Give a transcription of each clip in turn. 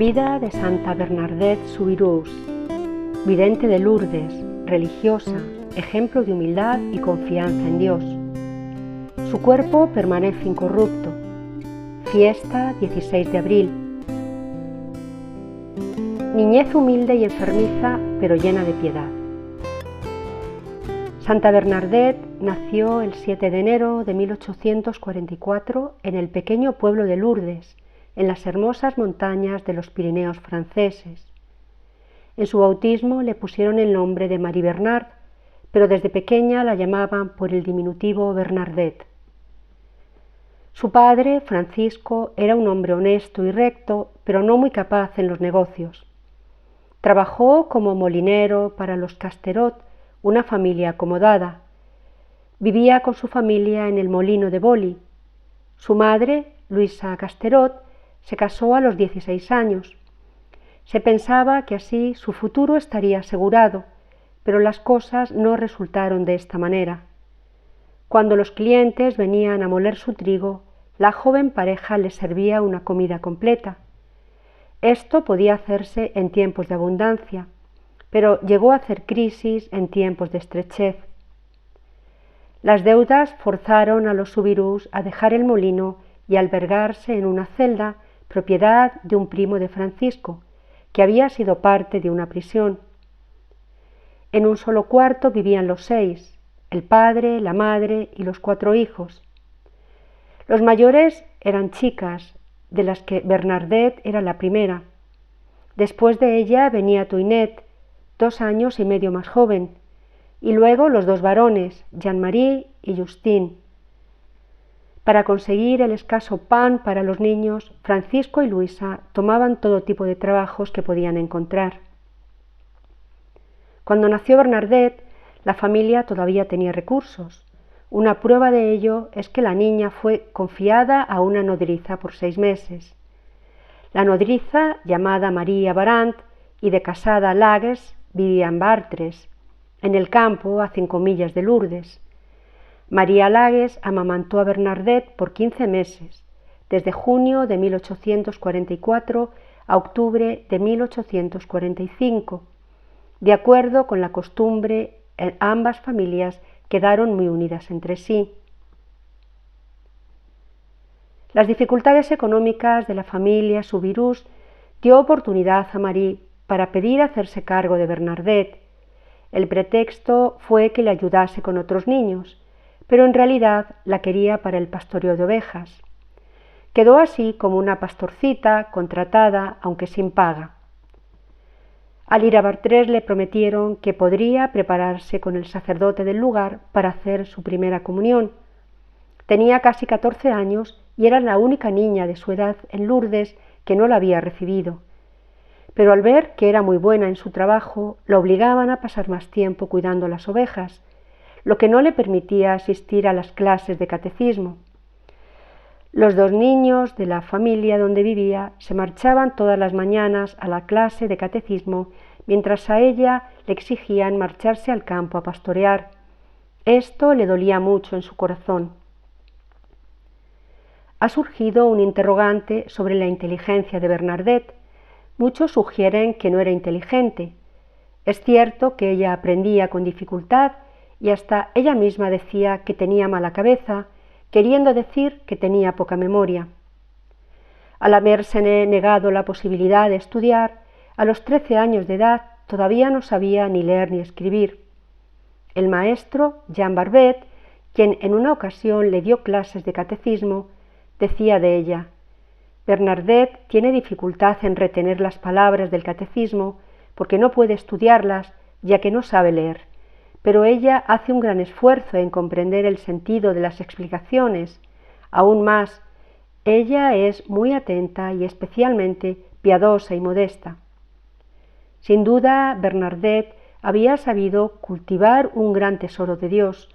Vida de Santa Bernadette Soubirous, vidente de Lourdes, religiosa, ejemplo de humildad y confianza en Dios. Su cuerpo permanece incorrupto. Fiesta 16 de abril. Niñez humilde y enfermiza, pero llena de piedad. Santa Bernadette nació el 7 de enero de 1844 en el pequeño pueblo de Lourdes, en las hermosas montañas de los Pirineos franceses. En su bautismo le pusieron el nombre de Marie Bernard, pero desde pequeña la llamaban por el diminutivo Bernadette. Su padre, Francisco, era un hombre honesto y recto, pero no muy capaz en los negocios. Trabajó como molinero para los Casterot, una familia acomodada. Vivía con su familia en el molino de Boli. Su madre, Luisa Casterot, se casó a los 16 años. Se pensaba que así su futuro estaría asegurado, pero las cosas no resultaron de esta manera. Cuando los clientes venían a moler su trigo, la joven pareja les servía una comida completa. Esto podía hacerse en tiempos de abundancia, pero llegó a hacer crisis en tiempos de estrechez. Las deudas forzaron a los Soubirous a dejar el molino y albergarse en una celda, propiedad de un primo de Francisco, que había sido parte de una prisión. En un solo cuarto vivían los 6, el padre, la madre y los 4 hijos. Los mayores eran chicas, de las que Bernadette era la primera. Después de ella venía Toinette, 2 años y medio más joven, y luego los 2 varones, Jean-Marie y Justin. Para conseguir el escaso pan para los niños, Francisco y Luisa tomaban todo tipo de trabajos que podían encontrar. Cuando nació Bernadette, la familia todavía tenía recursos. Una prueba de ello es que la niña fue confiada a una nodriza por 6 meses. La nodriza, llamada María Barant y de casada Lagues, vivía en Bartres, en el campo a 5 millas de Lourdes. María Lagues amamantó a Bernadette por 15 meses, desde junio de 1844 a octubre de 1845. De acuerdo con la costumbre, ambas familias quedaron muy unidas entre sí. Las dificultades económicas de la familia Soubirous dio oportunidad a Marie para pedir hacerse cargo de Bernadette. El pretexto fue que le ayudase con otros niños, pero en realidad la quería para el pastoreo de ovejas. Quedó así como una pastorcita contratada, aunque sin paga. Al ir a Bartres le prometieron que podría prepararse con el sacerdote del lugar para hacer su primera comunión. Tenía casi 14 años y era la única niña de su edad en Lourdes que no la había recibido. Pero al ver que era muy buena en su trabajo, la obligaban a pasar más tiempo cuidando las ovejas, lo que no le permitía asistir a las clases de catecismo. Los 2 niños de la familia donde vivía se marchaban todas las mañanas a la clase de catecismo, mientras a ella le exigían marcharse al campo a pastorear. Esto le dolía mucho en su corazón. Ha surgido un interrogante sobre la inteligencia de Bernadette. Muchos sugieren que no era inteligente. Es cierto que ella aprendía con dificultad y hasta ella misma decía que tenía mala cabeza, queriendo decir que tenía poca memoria. Al habérsele negado la posibilidad de estudiar, a los 13 años de edad todavía no sabía ni leer ni escribir. El maestro, Jean Barbet, quien en una ocasión le dio clases de catecismo, decía de ella: Bernadette tiene dificultad en retener las palabras del catecismo porque no puede estudiarlas, ya que no sabe leer, pero ella hace un gran esfuerzo en comprender el sentido de las explicaciones. Aún más, ella es muy atenta y especialmente piadosa y modesta. Sin duda, Bernadette había sabido cultivar un gran tesoro de Dios,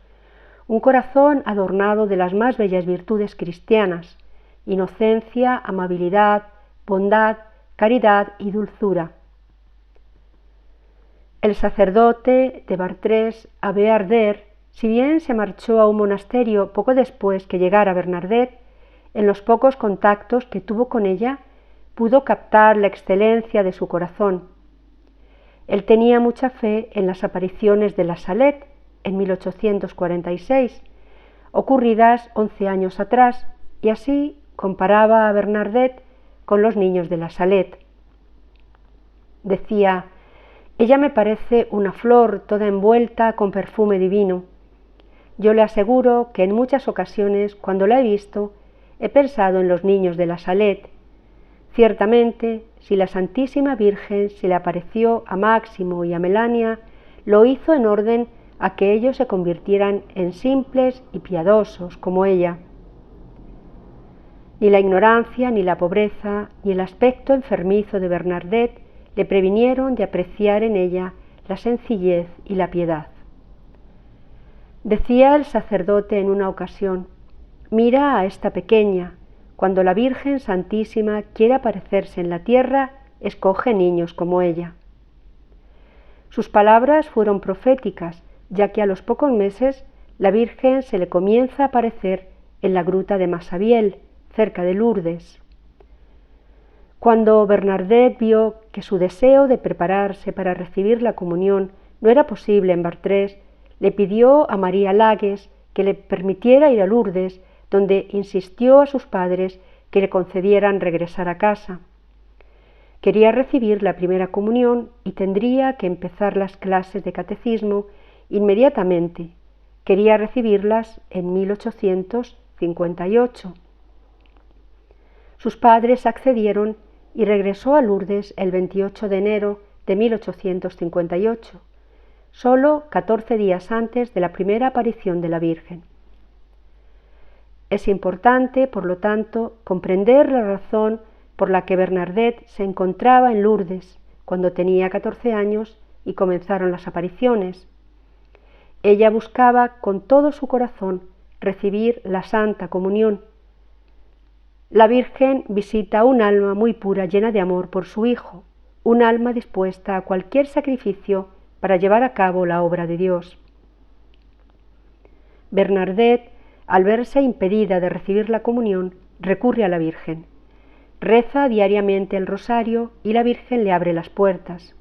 un corazón adornado de las más bellas virtudes cristianas: inocencia, amabilidad, bondad, caridad y dulzura. El sacerdote de Bartres, Abbé Arder, si bien se marchó a un monasterio poco después que llegara Bernadette, en los pocos contactos que tuvo con ella, pudo captar la excelencia de su corazón. Él tenía mucha fe en las apariciones de la Salette en 1846, ocurridas 11 años atrás, y así comparaba a Bernadette con los niños de la Salette. Decía: ella me parece una flor toda envuelta con perfume divino. Yo le aseguro que en muchas ocasiones, cuando la he visto, he pensado en los niños de la Salette. Ciertamente, si la Santísima Virgen se le apareció a Máximo y a Melania, lo hizo en orden a que ellos se convirtieran en simples y piadosos como ella. Ni la ignorancia, ni la pobreza, ni el aspecto enfermizo de Bernadette le previnieron de apreciar en ella la sencillez y la piedad. Decía el sacerdote en una ocasión: mira a esta pequeña, cuando la Virgen Santísima quiere aparecerse en la tierra, escoge niños como ella. Sus palabras fueron proféticas, ya que a los pocos meses la Virgen se le comienza a aparecer en la gruta de Massabielle, cerca de Lourdes. Cuando Bernadette vio que su deseo de prepararse para recibir la comunión no era posible en Chartres, le pidió a María Lagues que le permitiera ir a Lourdes, donde insistió a sus padres que le concedieran regresar a casa. Quería recibir la primera comunión y tendría que empezar las clases de catecismo inmediatamente. Quería recibirlas en 1858. Sus padres accedieron y regresó a Lourdes el 28 de enero de 1858, solo 14 días antes de la primera aparición de la Virgen. Es importante, por lo tanto, comprender la razón por la que Bernadette se encontraba en Lourdes cuando tenía 14 años y comenzaron las apariciones. Ella buscaba con todo su corazón recibir la Santa Comunión. La Virgen visita un alma muy pura, llena de amor por su Hijo, un alma dispuesta a cualquier sacrificio para llevar a cabo la obra de Dios. Bernadette, al verse impedida de recibir la comunión, recurre a la Virgen. Reza diariamente el rosario y la Virgen le abre las puertas.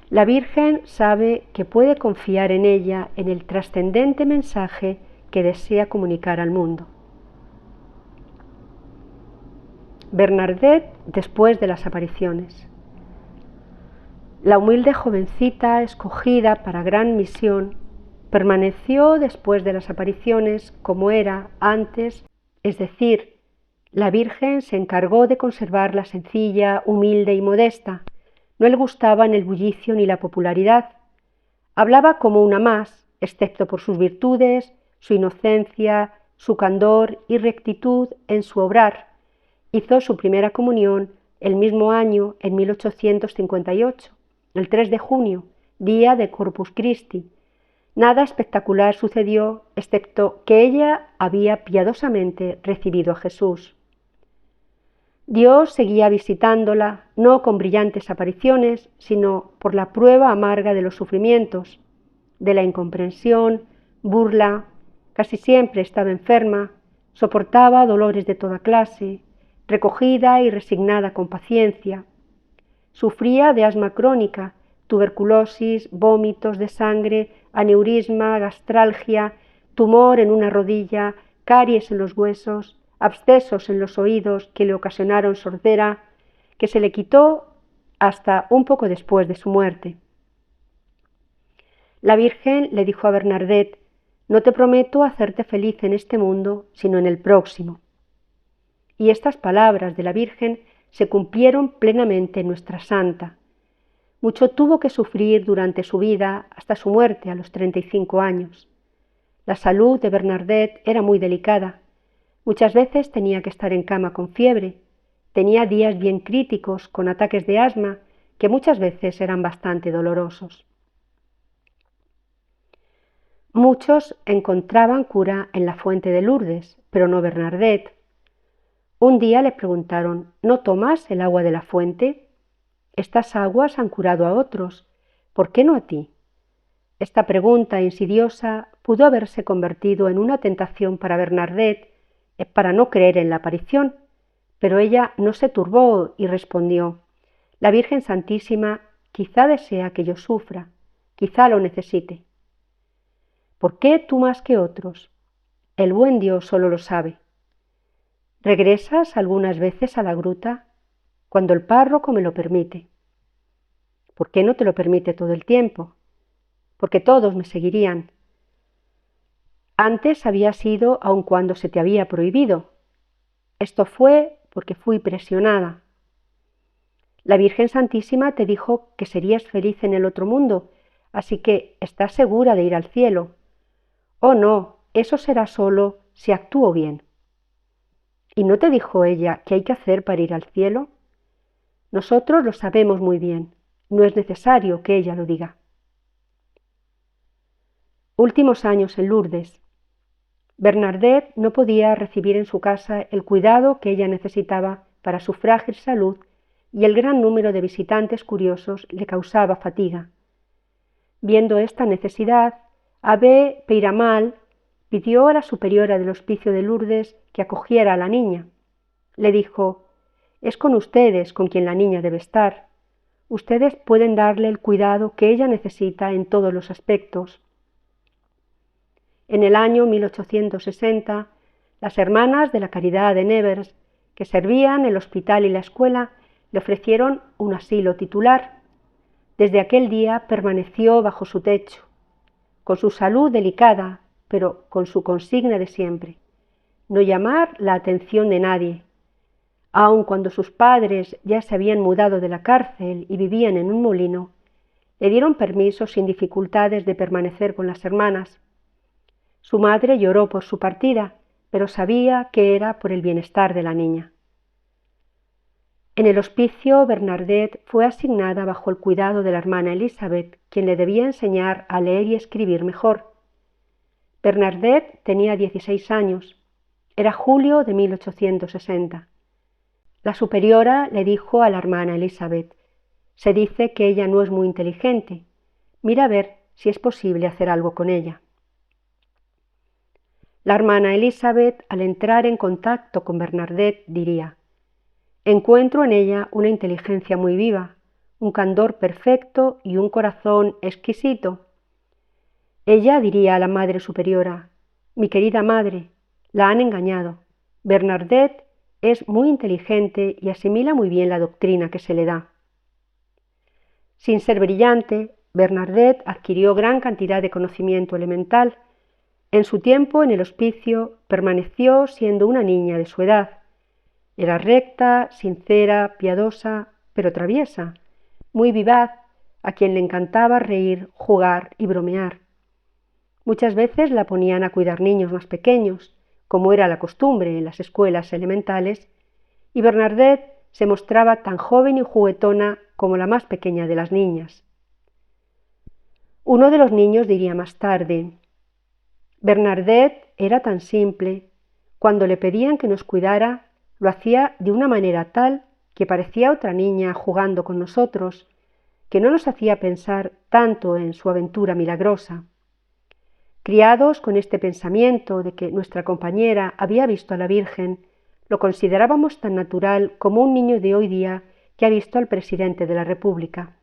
La Virgen sabe que puede confiar en ella en el trascendente mensaje que desea comunicar al mundo. Bernadette después de las apariciones. La humilde jovencita escogida para gran misión permaneció después de las apariciones como era antes, es decir, la Virgen se encargó de conservarla sencilla, humilde y modesta. No le gustaba ni el bullicio ni la popularidad. Hablaba como una más, excepto por sus virtudes, su inocencia, su candor y rectitud en su obrar. Hizo su primera comunión el mismo año, en 1858, el 3 de junio, día de Corpus Christi. Nada espectacular sucedió, excepto que ella había piadosamente recibido a Jesús. Dios seguía visitándola, no con brillantes apariciones, sino por la prueba amarga de los sufrimientos, de la incomprensión, burla. Casi siempre estaba enferma, soportaba dolores de toda clase, recogida y resignada con paciencia. Sufría de asma crónica, tuberculosis, vómitos de sangre, aneurisma, gastralgia, tumor en una rodilla, caries en los huesos, abscesos en los oídos que le ocasionaron sordera, que se le quitó hasta un poco después de su muerte. La Virgen le dijo a Bernadette: no te prometo hacerte feliz en este mundo, sino en el próximo. Y estas palabras de la Virgen se cumplieron plenamente en nuestra santa. Mucho tuvo que sufrir durante su vida hasta su muerte a los 35 años. La salud de Bernadette era muy delicada. Muchas veces tenía que estar en cama con fiebre. Tenía días bien críticos con ataques de asma que muchas veces eran bastante dolorosos. Muchos encontraban cura en la fuente de Lourdes, pero no Bernadette. Un día le preguntaron: ¿no tomas el agua de la fuente? Estas aguas han curado a otros, ¿por qué no a ti? Esta pregunta insidiosa pudo haberse convertido en una tentación para Bernadette, para no creer en la aparición, Pero ella no se turbó y respondió: la Virgen Santísima quizá desea que yo sufra, quizá lo necesite. ¿Por qué tú más que otros? El buen Dios solo lo sabe. ¿Regresas algunas veces a la gruta? Cuando el párroco me lo permite. ¿Por qué no te lo permite todo el tiempo? Porque todos me seguirían. Antes habías ido aun cuando se te había prohibido. Esto fue porque fui presionada. La Virgen Santísima te dijo que serías feliz en el otro mundo, así que estás segura de ir al cielo. Oh no, eso será solo si actúo bien. ¿Y no te dijo ella qué hay que hacer para ir al cielo? Nosotros lo sabemos muy bien, no es necesario que ella lo diga. Últimos años en Lourdes. Bernadette no podía recibir en su casa el cuidado que ella necesitaba para su frágil salud y el gran número de visitantes curiosos le causaba fatiga. Viendo esta necesidad, Abbé Peyramal pidió a la superiora del Hospicio de Lourdes que acogiera a la niña. Le dijo: es con ustedes con quien la niña debe estar. Ustedes pueden darle el cuidado que ella necesita en todos los aspectos. En el año 1860, las hermanas de la Caridad de Nevers, que servían el hospital y la escuela, le ofrecieron un asilo titular. Desde aquel día permaneció bajo su techo, con su salud delicada, pero con su consigna de siempre: no llamar la atención de nadie. Aun cuando sus padres ya se habían mudado de la cárcel y vivían en un molino, le dieron permiso sin dificultades de permanecer con las hermanas. Su madre lloró por su partida, pero sabía que era por el bienestar de la niña. En el hospicio, Bernadette fue asignada bajo el cuidado de la hermana Elizabeth, quien le debía enseñar a leer y escribir mejor. Bernadette tenía 16 años. Era julio de 1860. La superiora le dijo a la hermana Elizabeth: se dice que ella no es muy inteligente. Mira a ver si es posible hacer algo con ella. La hermana Elizabeth, al entrar en contacto con Bernadette, diría: encuentro en ella una inteligencia muy viva, un candor perfecto y un corazón exquisito. Ella diría a la madre superiora: mi querida madre, la han engañado. Bernadette es muy inteligente y asimila muy bien la doctrina que se le da. Sin ser brillante, Bernadette adquirió gran cantidad de conocimiento elemental. En su tiempo en el hospicio permaneció siendo una niña de su edad. Era recta, sincera, piadosa, pero traviesa, muy vivaz, a quien le encantaba reír, jugar y bromear. Muchas veces la ponían a cuidar niños más pequeños, como era la costumbre en las escuelas elementales, y Bernadette se mostraba tan joven y juguetona como la más pequeña de las niñas. Uno de los niños diría más tarde: Bernadette era tan simple. Cuando le pedían que nos cuidara, lo hacía de una manera tal que parecía otra niña jugando con nosotros, que no nos hacía pensar tanto en su aventura milagrosa. Criados con este pensamiento de que nuestra compañera había visto a la Virgen, lo considerábamos tan natural como un niño de hoy día que ha visto al presidente de la República.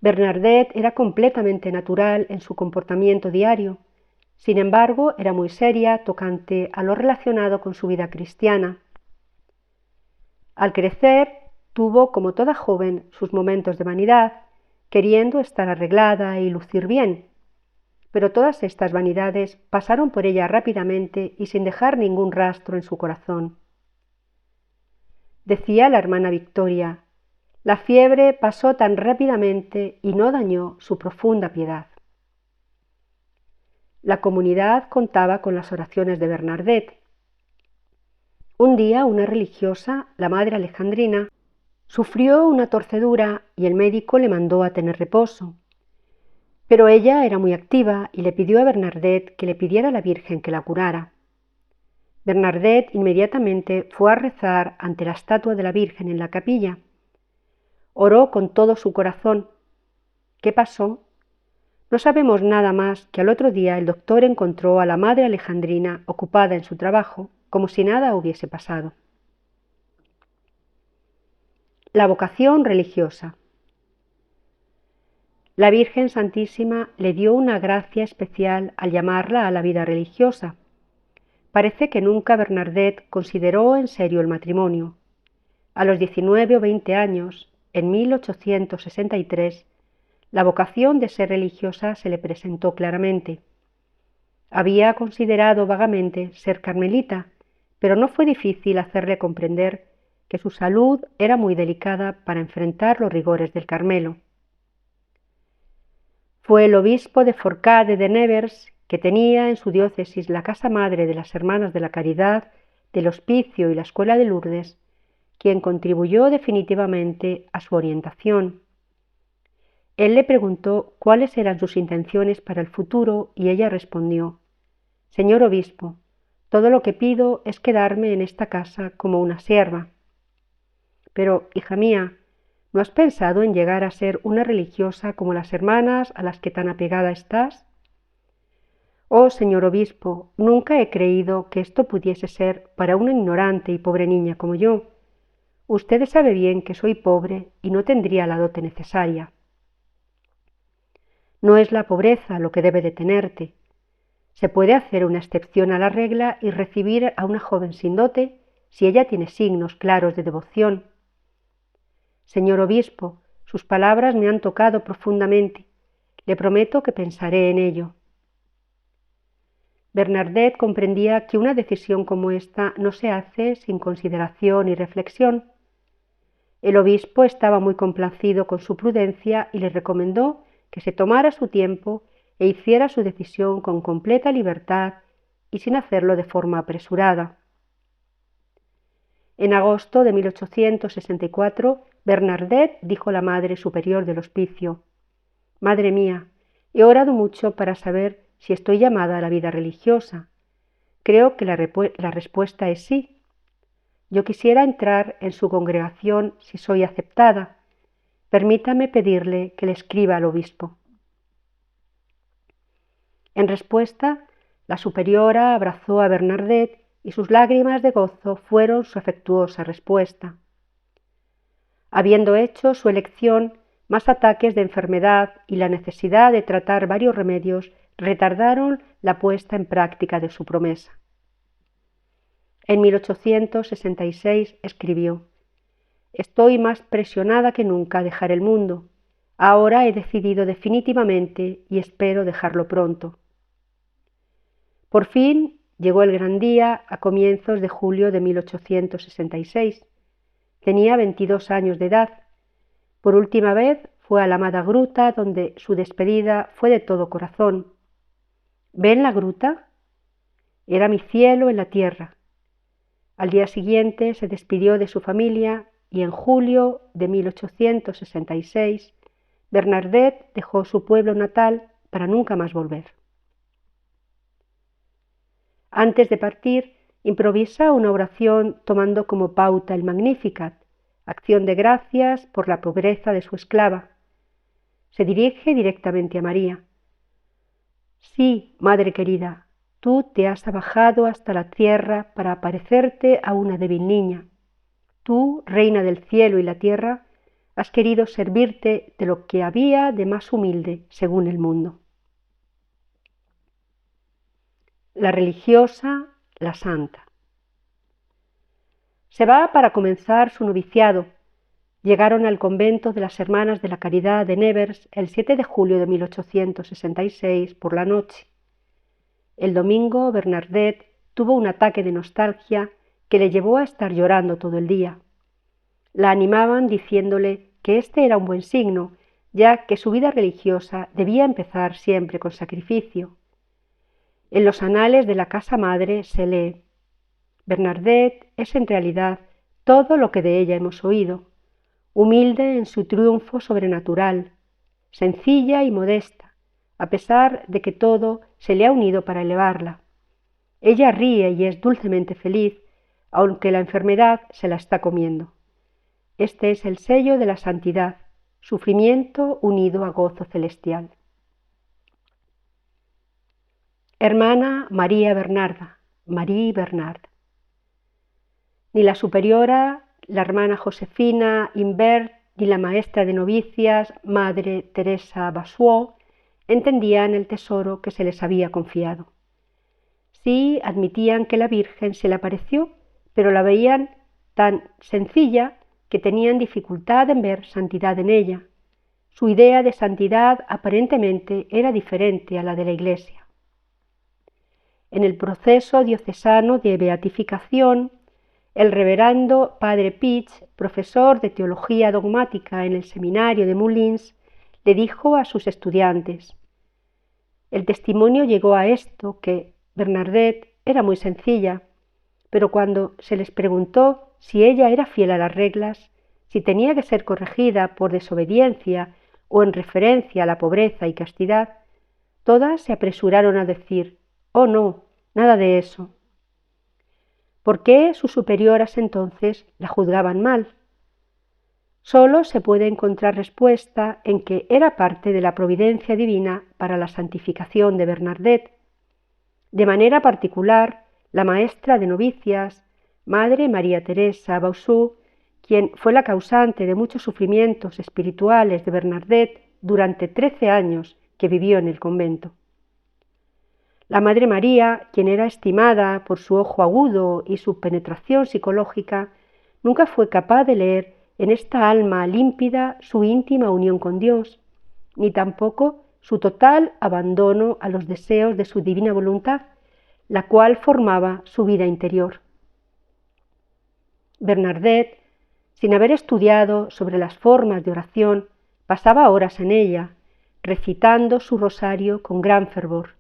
Bernadette era completamente natural en su comportamiento diario. Sin embargo, era muy seria tocante a lo relacionado con su vida cristiana. Al crecer, tuvo, como toda joven, sus momentos de vanidad, queriendo estar arreglada y lucir bien. Pero todas estas vanidades pasaron por ella rápidamente y sin dejar ningún rastro en su corazón. Decía la hermana Victoria: la fiebre pasó tan rápidamente y no dañó su profunda piedad. La comunidad contaba con las oraciones de Bernadette. Un día una religiosa, la madre Alejandrina, sufrió una torcedura y el médico le mandó a tener reposo. Pero ella era muy activa y le pidió a Bernadette que le pidiera a la Virgen que la curara. Bernadette inmediatamente fue a rezar ante la estatua de la Virgen en la capilla. Oró con todo su corazón. ¿Qué pasó? No sabemos nada más que al otro día el doctor encontró a la madre Alejandrina ocupada en su trabajo. como si nada hubiese pasado. La vocación religiosa. La Virgen Santísima le dio una gracia especial al llamarla a la vida religiosa. Parece que nunca Bernadette consideró en serio el matrimonio. A los 19 o 20 años, en 1863, la vocación de ser religiosa se le presentó claramente. Había considerado vagamente ser carmelita, pero no fue difícil hacerle comprender que su salud era muy delicada para enfrentar los rigores del Carmelo. Fue el obispo de Forcade de Nevers, que tenía en su diócesis la casa madre de las Hermanas de la Caridad, del Hospicio y la Escuela de Lourdes, quien contribuyó definitivamente a su orientación. Él le preguntó cuáles eran sus intenciones para el futuro y ella respondió: «Señor obispo, todo lo que pido es quedarme en esta casa como una sierva». «Pero, hija mía, ¿no has pensado en llegar a ser una religiosa como las hermanas a las que tan apegada estás?» «Oh, señor obispo, nunca he creído que esto pudiese ser para una ignorante y pobre niña como yo. Usted sabe bien que soy pobre y no tendría la dote necesaria». «No es la pobreza lo que debe detenerte. Se puede hacer una excepción a la regla y recibir a una joven sin dote si ella tiene signos claros de devoción». «Señor obispo, sus palabras me han tocado profundamente. Le prometo que pensaré en ello». Bernadette comprendía que una decisión como esta no se hace sin consideración y reflexión. El obispo estaba muy complacido con su prudencia y le recomendó que se tomara su tiempo e hiciera su decisión con completa libertad y sin hacerlo de forma apresurada. En agosto de 1864, Bernadette dijo a la Madre Superior del Hospicio: «Madre mía, he orado mucho para saber si estoy llamada a la vida religiosa. Creo que la respuesta es sí. Yo quisiera entrar en su congregación si soy aceptada. Permítame pedirle que le escriba al obispo». En respuesta, la superiora abrazó a Bernadette y sus lágrimas de gozo fueron su afectuosa respuesta. Habiendo hecho su elección, más ataques de enfermedad y la necesidad de tratar varios remedios retardaron la puesta en práctica de su promesa. En 1866 escribió: «Estoy más presionada que nunca a dejar el mundo. Ahora he decidido definitivamente y espero dejarlo pronto». Por fin llegó el gran día a comienzos de julio de 1866. Tenía 22 años de edad. Por última vez fue a la amada gruta, donde su despedida fue de todo corazón. ¿Ven la gruta? Era mi cielo en la tierra. Al día siguiente se despidió de su familia y en julio de 1866 Bernadette dejó su pueblo natal para nunca más volver. Antes de partir, improvisa una oración tomando como pauta el Magnificat, acción de gracias por la pobreza de su esclava. Se dirige directamente a María. «Sí, madre querida, tú te has abajado hasta la tierra para aparecerte a una débil niña. Tú, reina del cielo y la tierra, has querido servirte de lo que había de más humilde según el mundo». La religiosa, la santa. Se va para comenzar su noviciado. Llegaron al convento de las Hermanas de la Caridad de Nevers el 7 de julio de 1866 por la noche. El domingo Bernadette tuvo un ataque de nostalgia que le llevó a estar llorando todo el día. La animaban diciéndole que este era un buen signo, ya que su vida religiosa debía empezar siempre con sacrificio. En los anales de la casa madre se lee: «Bernadette es en realidad todo lo que de ella hemos oído, humilde en su triunfo sobrenatural, sencilla y modesta, a pesar de que todo se le ha unido para elevarla. Ella ríe y es dulcemente feliz, aunque la enfermedad se la está comiendo. Este es el sello de la santidad, sufrimiento unido a gozo celestial». Hermana María Bernarda, Marie Bernard. Ni la superiora, la hermana Josefina Imbert, ni la maestra de novicias, Madre Teresa Basuot, entendían el tesoro que se les había confiado. Sí admitían que la Virgen se le apareció, pero la veían tan sencilla que tenían dificultad en ver santidad en ella. Su idea de santidad aparentemente era diferente a la de la Iglesia. En el proceso diocesano de beatificación, el reverendo padre Pitch, profesor de teología dogmática en el seminario de Moulins, le dijo a sus estudiantes: el testimonio llegó a esto, que Bernadette era muy sencilla, pero cuando se les preguntó si ella era fiel a las reglas, si tenía que ser corregida por desobediencia o en referencia a la pobreza y castidad, todas se apresuraron a decir: «Oh no, nada de eso». ¿Por qué sus superioras entonces la juzgaban mal? Solo se puede encontrar respuesta en que era parte de la providencia divina para la santificación de Bernadette. De manera particular, la maestra de novicias, Madre María Teresa Basuot, quien fue la causante de muchos sufrimientos espirituales de Bernadette durante 13 años que vivió en el convento. La Madre María, quien era estimada por su ojo agudo y su penetración psicológica, nunca fue capaz de leer en esta alma límpida su íntima unión con Dios, ni tampoco su total abandono a los deseos de su divina voluntad, la cual formaba su vida interior. Bernadette, sin haber estudiado sobre las formas de oración, pasaba horas en ella, recitando su rosario con gran fervor.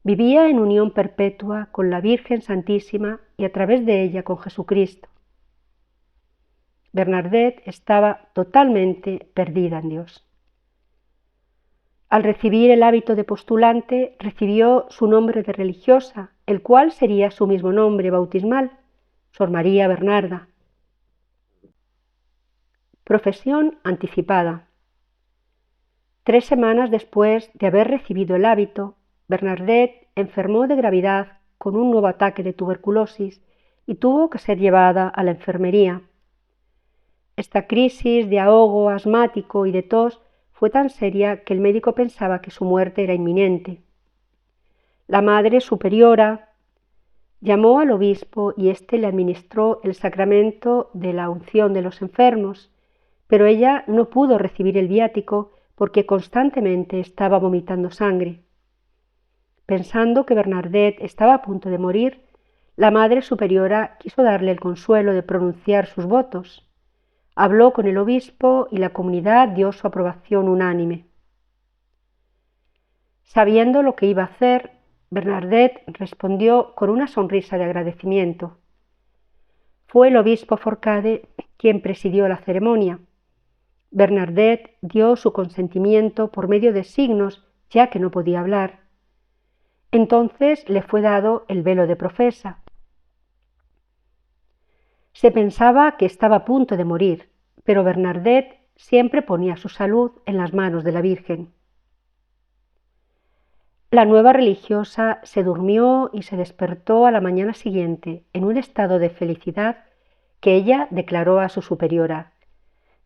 Vivía en unión perpetua con la Virgen Santísima y a través de ella con Jesucristo. Bernadette estaba totalmente perdida en Dios. Al recibir el hábito de postulante, recibió su nombre de religiosa, el cual sería su mismo nombre bautismal, Sor María Bernarda. Profesión anticipada. 3 semanas después de haber recibido el hábito, Bernadette enfermó de gravedad con un nuevo ataque de tuberculosis y tuvo que ser llevada a la enfermería. Esta crisis de ahogo asmático y de tos fue tan seria que el médico pensaba que su muerte era inminente. La Madre Superiora llamó al obispo y éste le administró el sacramento de la unción de los enfermos, pero ella no pudo recibir el viático porque constantemente estaba vomitando sangre. Pensando que Bernadette estaba a punto de morir, la Madre Superiora quiso darle el consuelo de pronunciar sus votos. Habló con el obispo y la comunidad dio su aprobación unánime. Sabiendo lo que iba a hacer, Bernadette respondió con una sonrisa de agradecimiento. Fue el obispo Forcade quien presidió la ceremonia. Bernadette dio su consentimiento por medio de signos, ya que no podía hablar. Entonces le fue dado el velo de profesa. Se pensaba que estaba a punto de morir, pero Bernadette siempre ponía su salud en las manos de la Virgen. La nueva religiosa se durmió y se despertó a la mañana siguiente en un estado de felicidad que ella declaró a su superiora: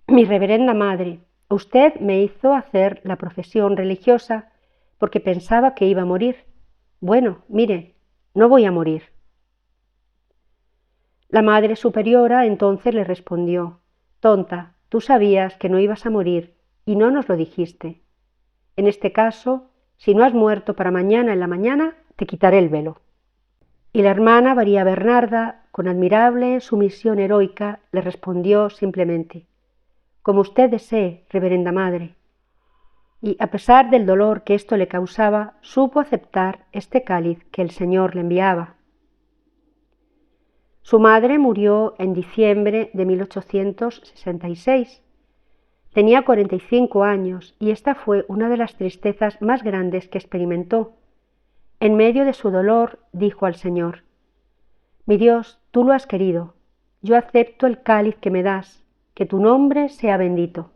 «Mi reverenda madre, usted me hizo hacer la profesión religiosa porque pensaba que iba a morir. Bueno, mire, no voy a morir». La Madre Superiora entonces le respondió: «Tonta, tú sabías que no ibas a morir y no nos lo dijiste. En este caso, si no has muerto para mañana en la mañana, te quitaré el velo». Y la hermana María Bernarda, con admirable sumisión heroica, le respondió simplemente: «Como usted desee, reverenda madre». Y a pesar del dolor que esto le causaba, supo aceptar este cáliz que el Señor le enviaba. Su madre murió en diciembre de 1866. Tenía 45 años y esta fue una de las tristezas más grandes que experimentó. En medio de su dolor dijo al Señor: «Mi Dios, tú lo has querido. Yo acepto el cáliz que me das, que tu nombre sea bendito».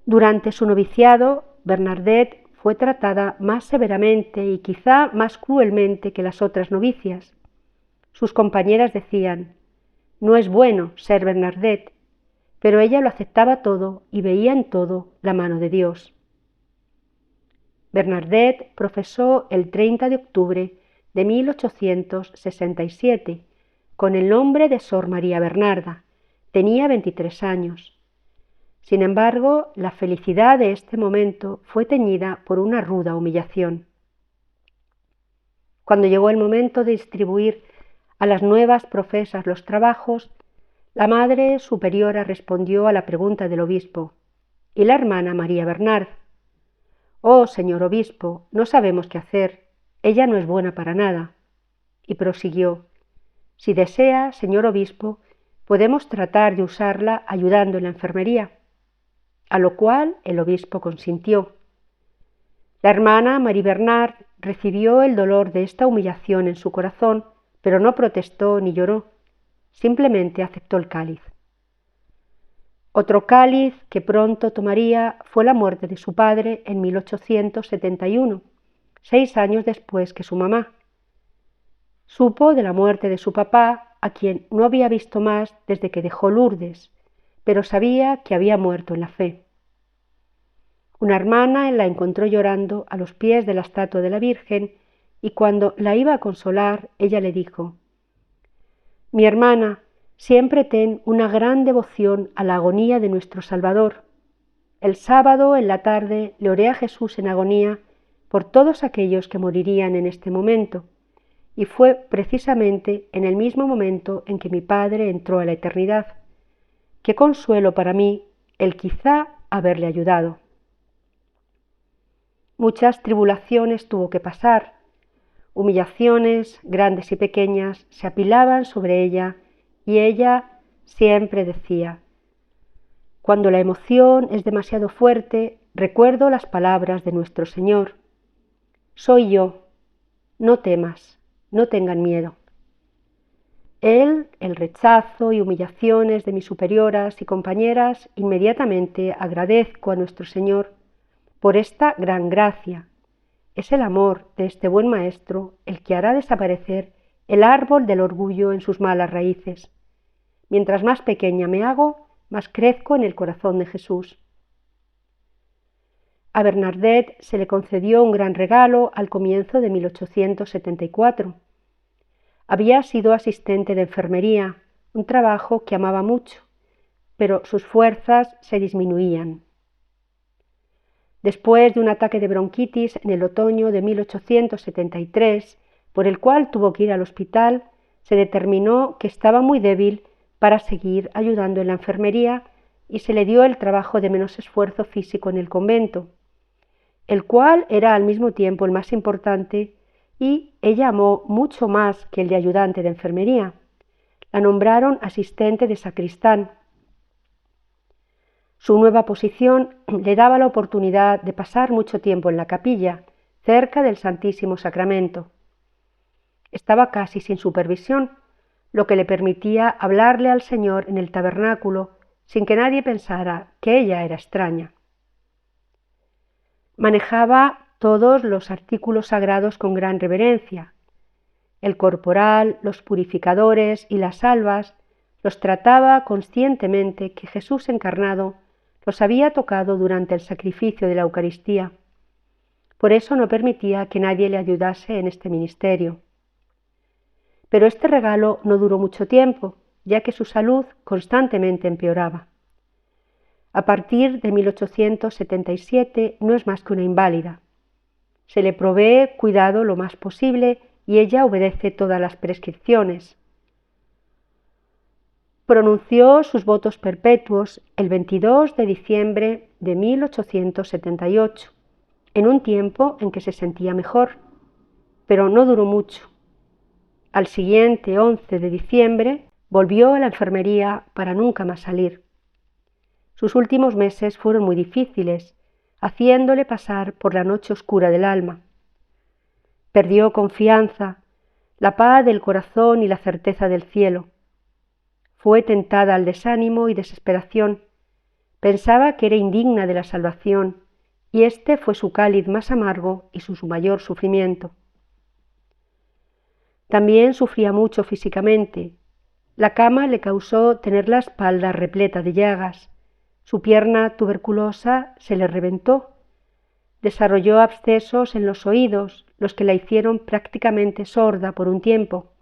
Durante su noviciado, Bernadette fue tratada más severamente y quizá más cruelmente que las otras novicias. Sus compañeras decían: «No es bueno ser Bernadette», pero ella lo aceptaba todo y veía en todo la mano de Dios. Bernadette profesó el 30 de octubre de 1867 con el nombre de Sor María Bernarda. Tenía 23 años. Sin embargo, la felicidad de este momento fue teñida por una ruda humillación. Cuando llegó el momento de distribuir a las nuevas profesas los trabajos, la Madre Superiora respondió a la pregunta del obispo: «¿Y la hermana María Bernard?» «Oh, señor obispo, no sabemos qué hacer. Ella no es buena para nada». Y prosiguió: «Si desea, señor obispo, podemos tratar de usarla ayudando en la enfermería». A lo cual el obispo consintió. La hermana Marie Bernard recibió el dolor de esta humillación en su corazón, pero no protestó ni lloró, simplemente aceptó el cáliz. Otro cáliz que pronto tomaría fue la muerte de su padre en 1871, 6 años después que su mamá. Supo de la muerte de su papá, a quien no había visto más desde que dejó Lourdes, pero sabía que había muerto en la fe. Una hermana la encontró llorando a los pies de la estatua de la Virgen y cuando la iba a consolar, ella le dijo: «Mi hermana, siempre ten una gran devoción a la agonía de nuestro Salvador. El sábado en la tarde le oré a Jesús en agonía por todos aquellos que morirían en este momento, y fue precisamente en el mismo momento en que mi padre entró a la eternidad. Qué consuelo para mí el quizá haberle ayudado». Muchas tribulaciones tuvo que pasar, humillaciones grandes y pequeñas se apilaban sobre ella y ella siempre decía: «Cuando la emoción es demasiado fuerte, recuerdo las palabras de nuestro Señor: soy yo, no temas, no tengan miedo». El rechazo y humillaciones de mis superioras y compañeras, inmediatamente agradezco a nuestro Señor por esta gran gracia. Es el amor de este buen maestro el que hará desaparecer el árbol del orgullo en sus malas raíces. Mientras más pequeña me hago, más crezco en el corazón de Jesús. A Bernadette se le concedió un gran regalo al comienzo de 1874. Había sido asistente de enfermería, un trabajo que amaba mucho, pero sus fuerzas se disminuían. Después de un ataque de bronquitis en el otoño de 1873, por el cual tuvo que ir al hospital, se determinó que estaba muy débil para seguir ayudando en la enfermería y se le dio el trabajo de menos esfuerzo físico en el convento, el cual era al mismo tiempo el más importante, y ella amó mucho más que el de ayudante de enfermería. La nombraron asistente de sacristán. Su nueva posición le daba la oportunidad de pasar mucho tiempo en la capilla, cerca del Santísimo Sacramento. Estaba casi sin supervisión, lo que le permitía hablarle al Señor en el tabernáculo sin que nadie pensara que ella era extraña. Manejaba todos los artículos sagrados con gran reverencia. El corporal, los purificadores y las albas los trataba conscientemente que Jesús encarnado los había tocado durante el sacrificio de la Eucaristía. Por eso no permitía que nadie le ayudase en este ministerio. Pero este regalo no duró mucho tiempo, ya que su salud constantemente empeoraba. A partir de 1877 no es más que una inválida. Se le provee cuidado lo más posible y ella obedece todas las prescripciones. Pronunció sus votos perpetuos el 22 de diciembre de 1878, en un tiempo en que se sentía mejor, pero no duró mucho. Al siguiente 11 de diciembre volvió a la enfermería para nunca más salir. Sus últimos meses fueron muy difíciles, haciéndole pasar por la noche oscura del alma. Perdió confianza, la paz del corazón y la certeza del cielo. Fue tentada al desánimo y desesperación. Pensaba que era indigna de la salvación, y este fue su cáliz más amargo y su mayor sufrimiento. También sufría mucho físicamente. La cama le causó tener la espalda repleta de llagas. Su pierna tuberculosa se le reventó. Desarrolló abscesos en los oídos, los que la hicieron prácticamente sorda por un tiempo.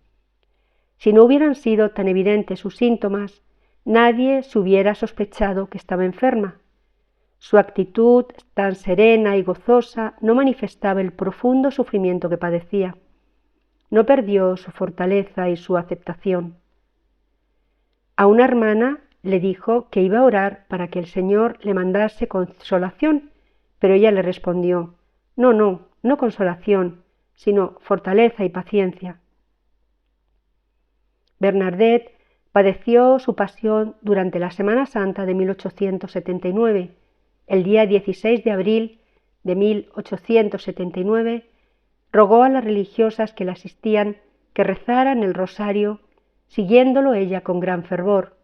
Si no hubieran sido tan evidentes sus síntomas, nadie se hubiera sospechado que estaba enferma. Su actitud tan serena y gozosa no manifestaba el profundo sufrimiento que padecía. No perdió su fortaleza y su aceptación. A una hermana le dijo que iba a orar para que el Señor le mandase consolación, pero ella le respondió: no consolación, sino fortaleza y paciencia. Bernadette padeció su pasión durante la Semana Santa de 1879. El día 16 de abril de 1879 rogó a las religiosas que la asistían que rezaran el rosario, siguiéndolo ella con gran fervor.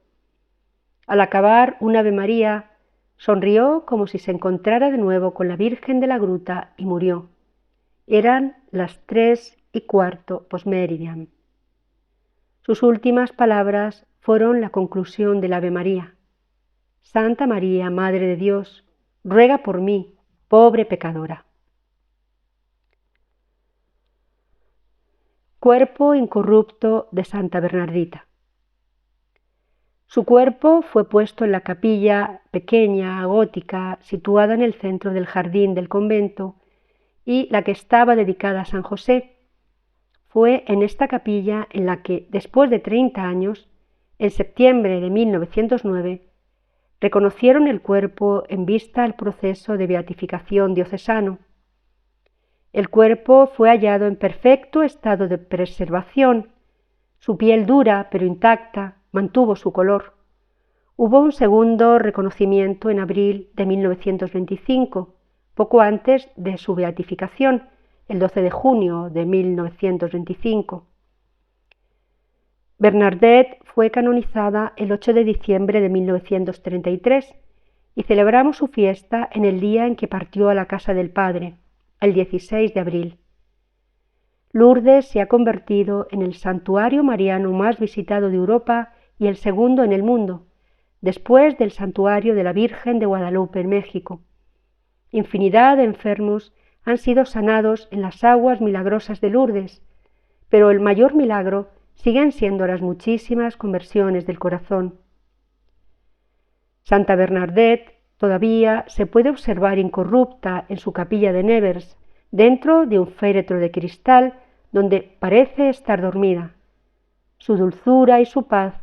Al acabar un Ave María, sonrió como si se encontrara de nuevo con la Virgen de la Gruta y murió. Eran las 3:15 post-meridian. Sus últimas palabras fueron la conclusión del Ave María: Santa María, Madre de Dios, ruega por mí, pobre pecadora. Cuerpo incorrupto de Santa Bernardita. Su cuerpo fue puesto en la capilla pequeña, gótica, situada en el centro del jardín del convento, y la que estaba dedicada a San José. Fue en esta capilla en la que, después de 30 años, en septiembre de 1909, reconocieron el cuerpo en vista al proceso de beatificación diocesano. El cuerpo fue hallado en perfecto estado de preservación. Su piel dura pero intacta mantuvo su color. Hubo un segundo reconocimiento en abril de 1925, poco antes de su beatificación, el 12 de junio de 1925. Bernadette fue canonizada el 8 de diciembre de 1933 y celebramos su fiesta en el día en que partió a la casa del Padre, el 16 de abril. Lourdes se ha convertido en el santuario mariano más visitado de Europa y el segundo en el mundo, después del santuario de la Virgen de Guadalupe en México. Infinidad de enfermos han sido sanados en las aguas milagrosas de Lourdes, pero el mayor milagro siguen siendo las muchísimas conversiones del corazón. Santa Bernadette todavía se puede observar incorrupta en su capilla de Nevers, dentro de un féretro de cristal donde parece estar dormida. Su dulzura y su paz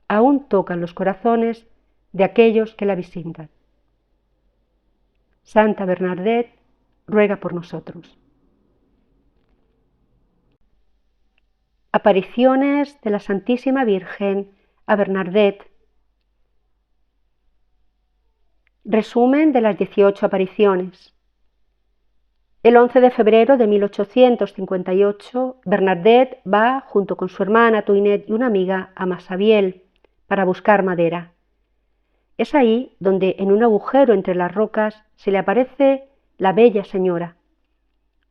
aún tocan los corazones de aquellos que la visitan. Santa Bernadette ruega por nosotros. Apariciones de la Santísima Virgen a Bernadette. Resumen de las 18 apariciones. El 11 de febrero de 1858, Bernadette va, junto con su hermana Toinette y una amiga, a Massabielle para buscar madera. Es ahí donde, en un agujero entre las rocas, se le aparece la bella señora.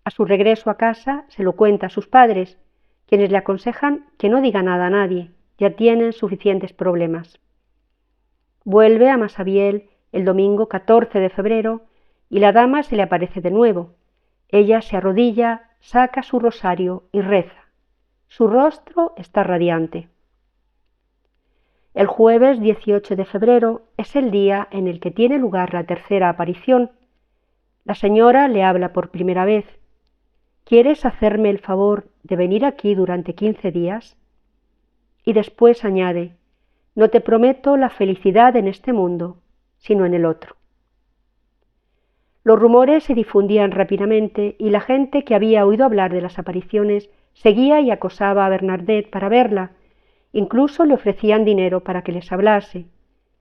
A su regreso a casa se lo cuenta a sus padres, quienes le aconsejan que no diga nada a nadie, ya tienen suficientes problemas. Vuelve a Massabielle el domingo 14 de febrero y la dama se le aparece de nuevo. Ella se arrodilla, saca su rosario y reza. Su rostro está radiante. El jueves 18 de febrero es el día en el que tiene lugar la tercera aparición. La señora le habla por primera vez. ¿Quieres hacerme el favor de venir aquí durante 15 días? Y después añade: no te prometo la felicidad en este mundo, sino en el otro. Los rumores se difundían rápidamente y la gente que había oído hablar de las apariciones seguía y acosaba a Bernadette para verla. Incluso le ofrecían dinero para que les hablase.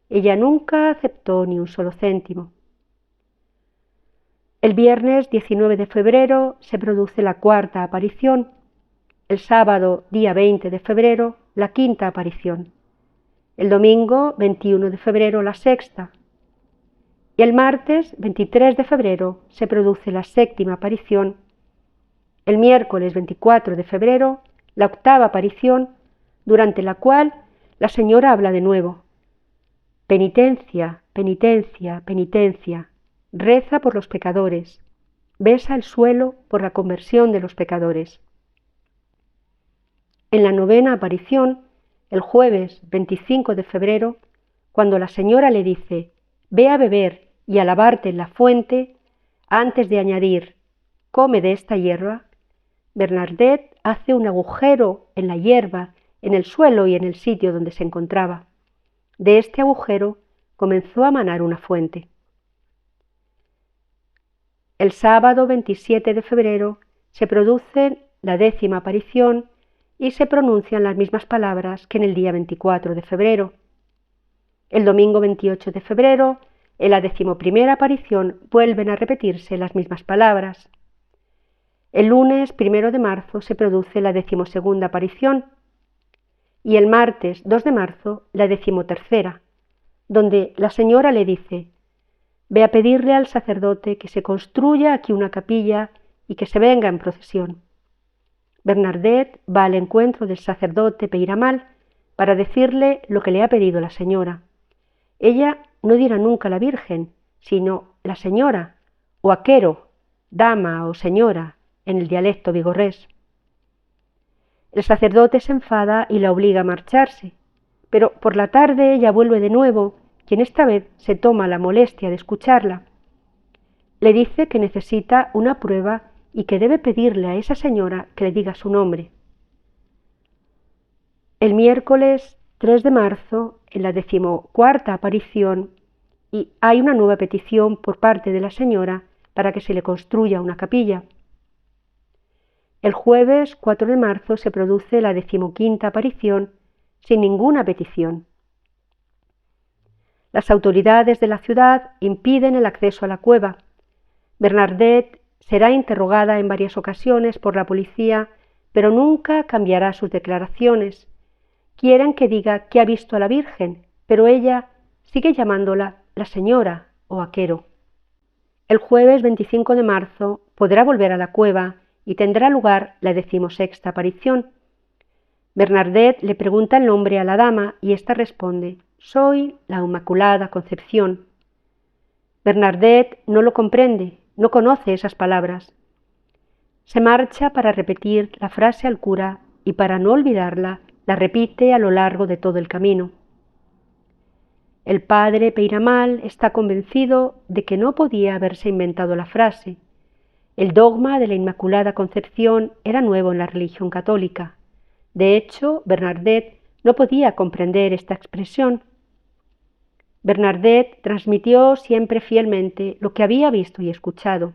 Ella nunca aceptó ni un solo céntimo. El viernes 19 de febrero se produce la cuarta aparición. El sábado, día 20 de febrero, la quinta aparición. El domingo, 21 de febrero, la sexta. Y el martes, 23 de febrero, se produce la séptima aparición. El miércoles 24 de febrero, la octava aparición, durante la cual la señora habla de nuevo. Penitencia, penitencia, penitencia, reza por los pecadores, besa el suelo por la conversión de los pecadores. En la novena aparición, el jueves 25 de febrero, cuando la señora le dice, ve a beber y a lavarte en la fuente, antes de añadir, come de esta hierba, Bernadette hace un agujero en la hierba, en el suelo y en el sitio donde se encontraba. De este agujero comenzó a manar una fuente. El sábado 27 de febrero se produce la 10ª aparición y se pronuncian las mismas palabras que en el día 24 de febrero. El domingo 28 de febrero, en la 11ª aparición, vuelven a repetirse las mismas palabras. El lunes 1 de marzo se produce la 12ª aparición y el martes 2 de marzo la 13ª, donde la señora le dice, ve a pedirle al sacerdote que se construya aquí una capilla y que se venga en procesión. Bernadette va al encuentro del sacerdote Peyramal para decirle lo que le ha pedido la señora. Ella no dirá nunca la Virgen, sino la señora, o aquero, dama o señora, en el dialecto vigorrés. El sacerdote se enfada y la obliga a marcharse, pero por la tarde ella vuelve de nuevo, quien esta vez se toma la molestia de escucharla. Le dice que necesita una prueba y que debe pedirle a esa señora que le diga su nombre. El miércoles 3 de marzo, en la 14ª aparición, y hay una nueva petición por parte de la señora para que se le construya una capilla. El jueves 4 de marzo se produce la 15ª aparición sin ninguna petición. Las autoridades de la ciudad impiden el acceso a la cueva. Bernadette será interrogada en varias ocasiones por la policía, pero nunca cambiará sus declaraciones. Quieren que diga que ha visto a la Virgen, pero ella sigue llamándola la señora o aquero. El jueves 25 de marzo podrá volver a la cueva y tendrá lugar la 16ª aparición. Bernadette le pregunta el nombre a la dama y ésta responde, soy la Inmaculada Concepción. Bernadette no lo comprende, no conoce esas palabras. Se marcha para repetir la frase al cura y para no olvidarla, la repite a lo largo de todo el camino. El padre Peyramal está convencido de que no podía haberse inventado la frase. El dogma de la Inmaculada Concepción era nuevo en la religión católica. De hecho, Bernadette no podía comprender esta expresión. Bernadette transmitió siempre fielmente lo que había visto y escuchado.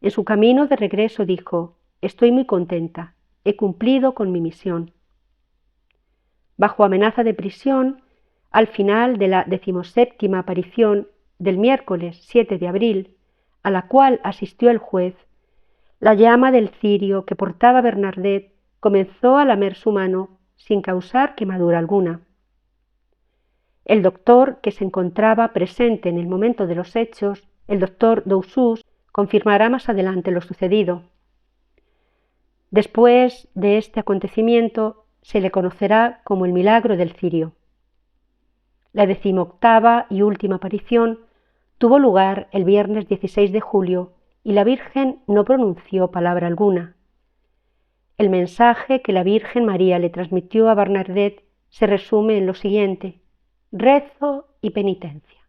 En su camino de regreso dijo, estoy muy contenta, he cumplido con mi misión. Bajo amenaza de prisión, al final de la 17ª aparición del miércoles 7 de abril, a la cual asistió el juez, la llama del cirio que portaba Bernadette comenzó a lamer su mano sin causar quemadura alguna. El doctor que se encontraba presente en el momento de los hechos, el doctor Dousus, confirmará más adelante lo sucedido. Después de este acontecimiento se le conocerá como el milagro del cirio. La 18ª y última aparición tuvo lugar el viernes 16 de julio y la Virgen no pronunció palabra alguna. El mensaje que la Virgen María le transmitió a Bernadette se resume en lo siguiente: rezo y penitencia.